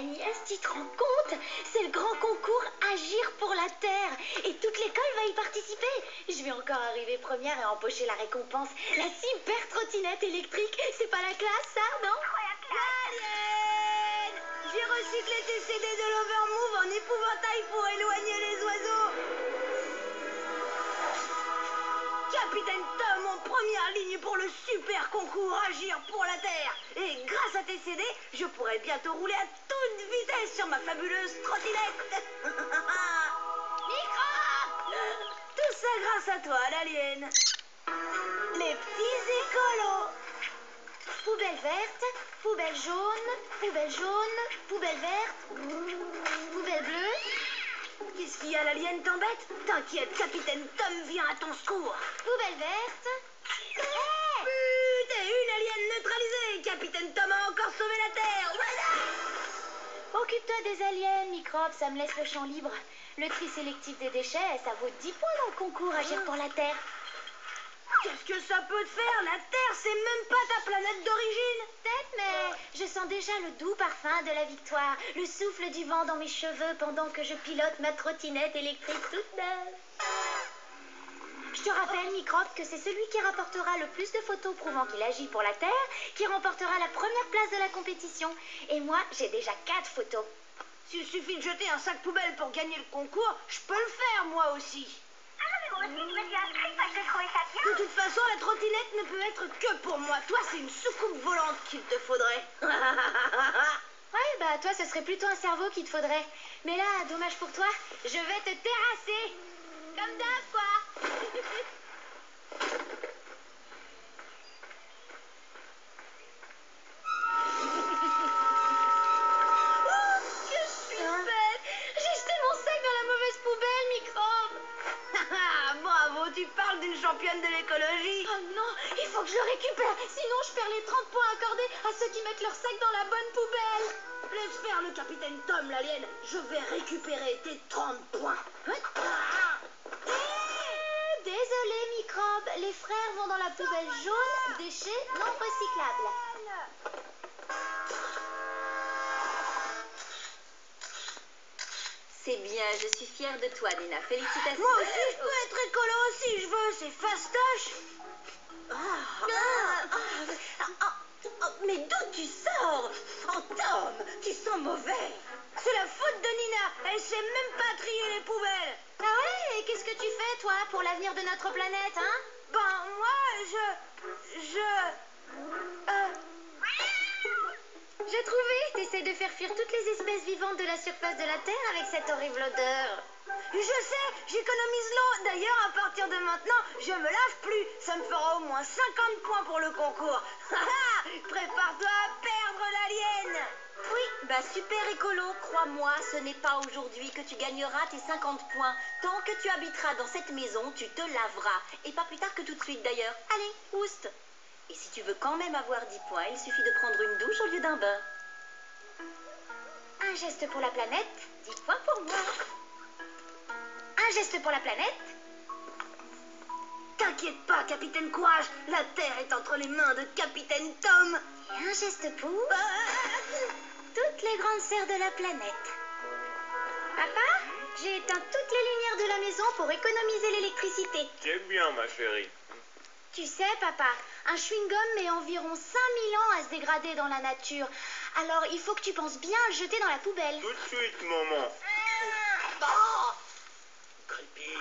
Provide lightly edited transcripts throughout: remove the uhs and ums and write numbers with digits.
Agnès, tu te rends compte? C'est le grand concours Agir pour la Terre. Et toute l'école va y participer. Je vais encore arriver première et empocher la récompense. La super trottinette électrique. C'est pas la classe, ça, non? L'alien! J'ai recyclé tes CD de l'Overmove en épouvantail pour éloigner les oiseaux. Capitaine Tom en première ligne pour le super concours Agir pour la Terre. Et grâce à tes CD, je pourrai bientôt rouler à toute vitesse sur ma fabuleuse trottinette. Microbe! Tout ça grâce à toi, l'alien. Les petits écolos. Poubelle verte, poubelle jaune, poubelle verte, poubelle bleue. Qu'est-ce qu'il y a, l'alien t'embête? T'inquiète, Capitaine Tom vient à ton secours. Poubelle verte. Hey! Putain, une alien neutralisée. Capitaine Tom a encore sauvé la Terre. Voilà. Occupe-toi des aliens, microbes, ça me laisse le champ libre. Le tri sélectif des déchets, ça vaut 10 points dans le concours Agir pour la Terre. Qu'est-ce que ça peut te faire? La Terre, c'est même pas ta planète d'origine. Peut-être, mais je sens déjà le doux parfum de la victoire, le souffle du vent dans mes cheveux pendant que je pilote ma trottinette électrique toute neuve. Je te rappelle, microbe, que c'est celui qui rapportera le plus de photos prouvant qu'il agit pour la Terre qui remportera la première place de la compétition. Et moi, j'ai déjà 4 photos. S'il suffit de jeter un sac poubelle pour gagner le concours, je peux le faire, moi aussi. De toute façon, la trottinette ne peut être que pour moi. Toi, c'est une soucoupe volante qu'il te faudrait. Ouais, bah toi, ce serait plutôt un cerveau qu'il te faudrait. Mais là, dommage pour toi, je vais te terrasser. Comme d'hab, quoi. Que je suis bête. J'ai jeté mon sac dans la mauvaise poubelle, microbe. Bravo, tu parles d'une championne de l'écologie. Oh non, il faut que je le récupère, sinon je perds les 30 points accordés à ceux qui mettent leur sac dans la bonne poubelle. Laisse faire le capitaine Tom, l'alien. Je vais récupérer tes 30 points. Désolé, microbe, les frères vont dans la poubelle jaune, déchets non recyclables. C'est bien, je suis fière de toi, Nina. Félicitations. Moi aussi, je peux être écolo si je veux. C'est fastoche. Mais d'où tu sors? Fantôme, tu sens mauvais. C'est la faute de Nina. Elle sait même pas trier les poubelles. Ah ouais, et qu'est-ce que tu fais, toi, pour l'avenir de notre planète, hein? Ben, moi, J'ai trouvé, t'essaies de faire fuir toutes les espèces vivantes de la surface de la Terre avec cette horrible odeur. Je sais, j'économise l'eau. D'ailleurs, à partir de maintenant, je me lave plus. Ça me fera au moins 50 points pour le concours. Prépare-toi à perdre, l'alien. Oui, bah super écolo, crois-moi, ce n'est pas aujourd'hui que tu gagneras tes 50 points. Tant que tu habiteras dans cette maison, tu te laveras. Et pas plus tard que tout de suite d'ailleurs. Allez, ouste. Et si tu veux quand même avoir 10 points, il suffit de prendre une douche au lieu d'un bain. Un geste pour la planète, 10 points pour moi. Un geste pour la planète. T'inquiète pas, Capitaine Courage. La Terre est entre les mains de Capitaine Tom. Et un geste pour toutes les grandes sœurs de la planète. Papa, j'ai éteint toutes les lumières de la maison pour économiser l'électricité. C'est bien, ma chérie. Tu sais, papa, un chewing-gum met environ 5000 ans à se dégrader dans la nature. Alors, il faut que tu penses bien à le jeter dans la poubelle. Tout de suite, maman. Creepy.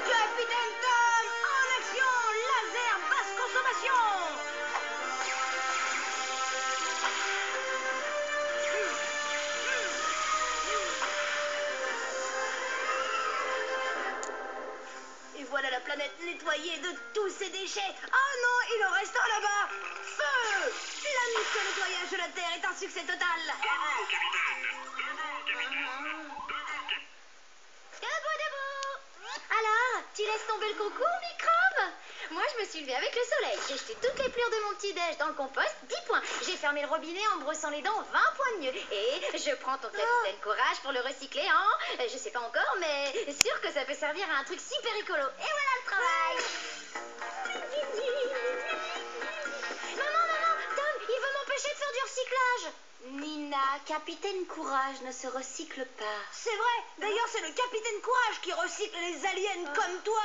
Capitaine Tom, en action. Laser basse consommation. Et voilà la planète nettoyée de tous ses déchets. Oh non, il en reste un là-bas. Feu! La mission nettoyage de la Terre est un succès total. Debout, debout! Alors, tu laisses tomber le concours, microbe? Moi, je me suis levée avec le soleil. J'ai jeté toutes les plures de mon petit-déj dans le compost, 10 points. J'ai fermé le robinet en brossant les dents, 20 points de mieux. Et je prends ton capitaine courage pour le recycler en... Je sais pas encore, mais sûr que ça peut servir à un truc super écolo. Et voilà le travail. Maman, Tom, il veut m'empêcher de faire du recyclage. Nina, Capitaine Courage ne se recycle pas. C'est vrai. D'ailleurs, c'est le capitaine Courage qui recycle les aliens comme toi.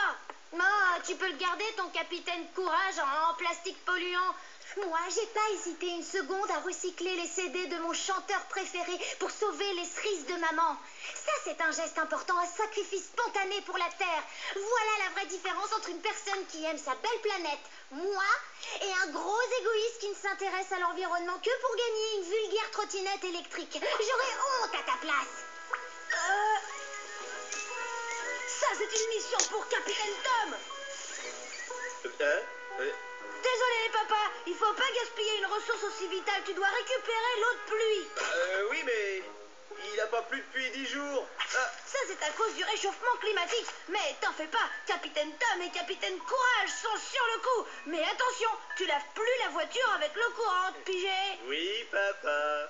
Tu peux le garder, ton capitaine Courage, en plastique polluant. Moi, j'ai pas hésité une seconde à recycler les CD de mon chanteur préféré pour sauver les cerises de maman. Ça, c'est un geste important, un sacrifice spontané pour la Terre. Voilà la vraie différence entre une personne qui aime sa belle planète, moi, et un gros égoïste qui ne s'intéresse à l'environnement que pour gagner une vulgaire trottinette électrique. J'aurais honte à ta place. Ça, c'est une mission pour Capitaine Tom. Désolé, papa. Il faut pas gaspiller une ressource aussi vitale. Tu dois récupérer l'eau de pluie. Oui, mais il a pas plu depuis 10 jours. Ah, Ça, c'est à cause du réchauffement climatique. Mais t'en fais pas. Capitaine Tom et Capitaine Courage sont sur le coup. Mais attention, tu laves plus la voiture avec l'eau courante, pigé. oui, papa.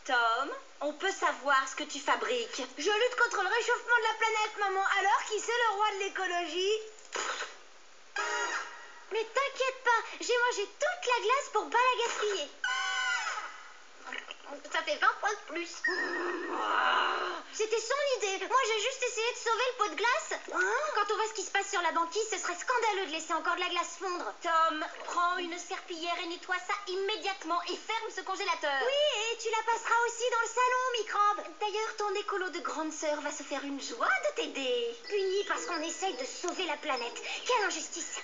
Tom, on peut savoir ce que tu fabriques. Je lutte contre le réchauffement de la planète, maman. Alors, qui c'est le roi de l'écologie? Mais t'inquiète pas, j'ai mangé toute la glace pour pas la gaspiller. Ça fait 20 points de plus. C'était son idée. Moi, j'ai juste essayé de sauver le pot de glace. Quand on voit ce qui se passe sur la banquise, ce serait scandaleux de laisser encore de la glace fondre. Tom, prends une serpillière et nettoie ça immédiatement et ferme ce congélateur. Oui, et tu la passeras aussi dans le salon, microbe. D'ailleurs, ton écolo de grande sœur va se faire une joie de t'aider. Puni parce qu'on essaye de sauver la planète. Quelle injustice.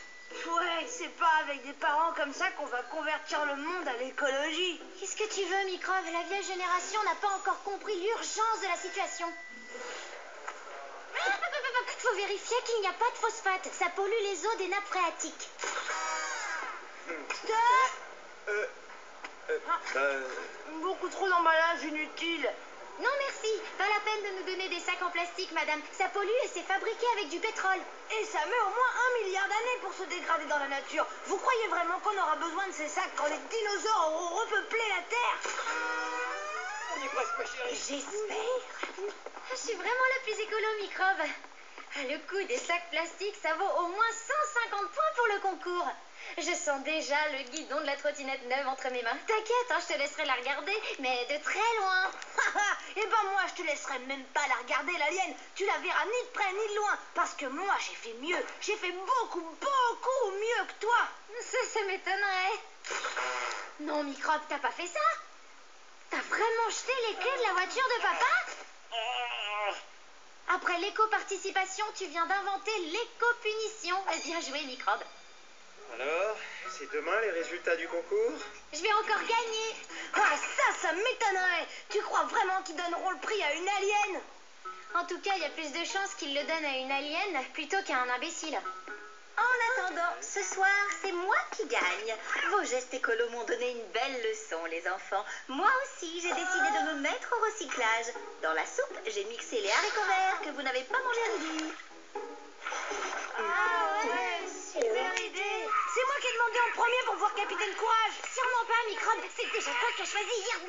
Ouais, c'est pas avec des parents comme ça qu'on va convertir le monde à l'écologie. Qu'est-ce que tu veux, microbe? La vieille génération n'a pas encore compris l'urgence de la situation. Faut vérifier qu'il n'y a pas de phosphate. Ça pollue les eaux des nappes phréatiques. Beaucoup trop d'emballage inutile. Non, merci. Pas la peine de nous donner des sacs en plastique, madame. Ça pollue et c'est fabriqué avec du pétrole. Et ça met au moins 1 milliard d'années pour se dégrader dans la nature. Vous croyez vraiment qu'on aura besoin de ces sacs quand les dinosaures auront repeuplé la Terre? On y est presque, ma chérie. J'espère. Je suis vraiment la plus écolo, microbe. Le coût des sacs plastiques, ça vaut au moins 150 points pour le concours. Je sens déjà le guidon de la trottinette neuve entre mes mains. T'inquiète, je te laisserai la regarder, mais de très loin. Eh ben moi, je te laisserai même pas la regarder, l'alien. Tu la verras ni de près ni de loin. Parce que moi, j'ai fait mieux. J'ai fait beaucoup, beaucoup mieux que toi. Ça m'étonnerait. Non, microbe, t'as pas fait ça? T'as vraiment jeté les clés de la voiture de papa? Après l'éco-participation, tu viens d'inventer l'éco-punition. Bien joué, microbe. Alors, c'est demain les résultats du concours? Je vais encore gagner. Ah, ça m'étonnerait. Tu crois vraiment qu'ils donneront le prix à une alien? En tout cas, il y a plus de chances qu'ils le donnent à une alien plutôt qu'à un imbécile. En attendant, ce soir, c'est moi qui gagne. Vos gestes écolos m'ont donné une belle leçon, les enfants. Moi aussi, j'ai décidé de me mettre au recyclage. Dans la soupe, j'ai mixé les haricots verts que vous n'avez pas mangés à midi. Ah ouais, super idée. C'est moi qui ai demandé en premier pour voir Capitaine Courage. Sûrement pas, microbe. C'est déjà toi qui as choisi hier.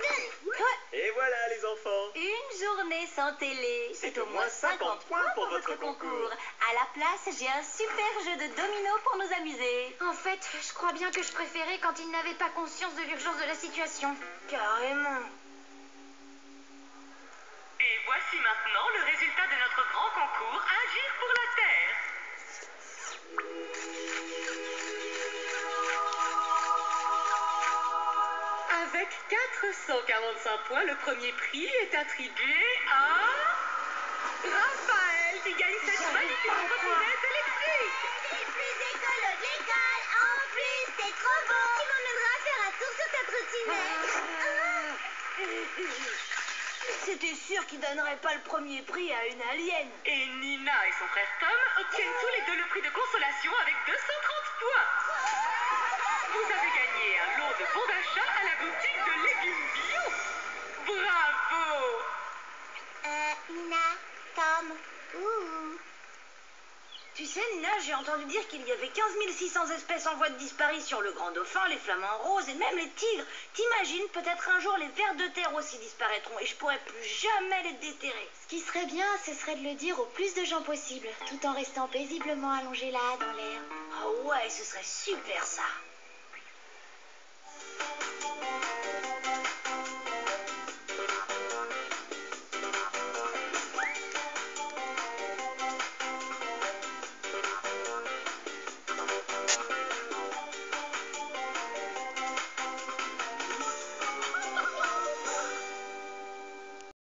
Et voilà, les enfants. Une journée sans télé, C'est au moins 50 points pour votre concours. À la place, j'ai un super jeu de dominos pour nous amuser. En fait, je crois bien que je préférais quand ils n'avaient pas conscience de l'urgence de la situation. Carrément. Et voici maintenant le résultat de notre grand concours Agir pour la Terre. Avec 445 points, le premier prix est attribué à Raphaël qui gagne cette magnifique trottinette électrique. C'est plus écolo de l'école. En plus, c'est trop beau. Tu m'emmèneras faire un tour sur ta trottinette. C'était sûr qu'ils donneraient pas le premier prix à une alien. Et Nina et son frère Tom obtiennent tous les deux le prix de consolation avec 230 points. Vous avez gagné un lot de bons d'achat à la boutique de légumes bio. Bravo! Nina, Tom, ouh. Tu sais, Nina, j'ai entendu dire qu'il y avait 15 600 espèces en voie de disparition. Le grand dauphin, les flamants roses et même les tigres. T'imagines, peut-être un jour les vers de terre aussi disparaîtront et je pourrai plus jamais les déterrer. Ce qui serait bien, ce serait de le dire au plus de gens possible, tout en restant paisiblement allongé là, dans l'air. Ah ouais, ce serait super ça.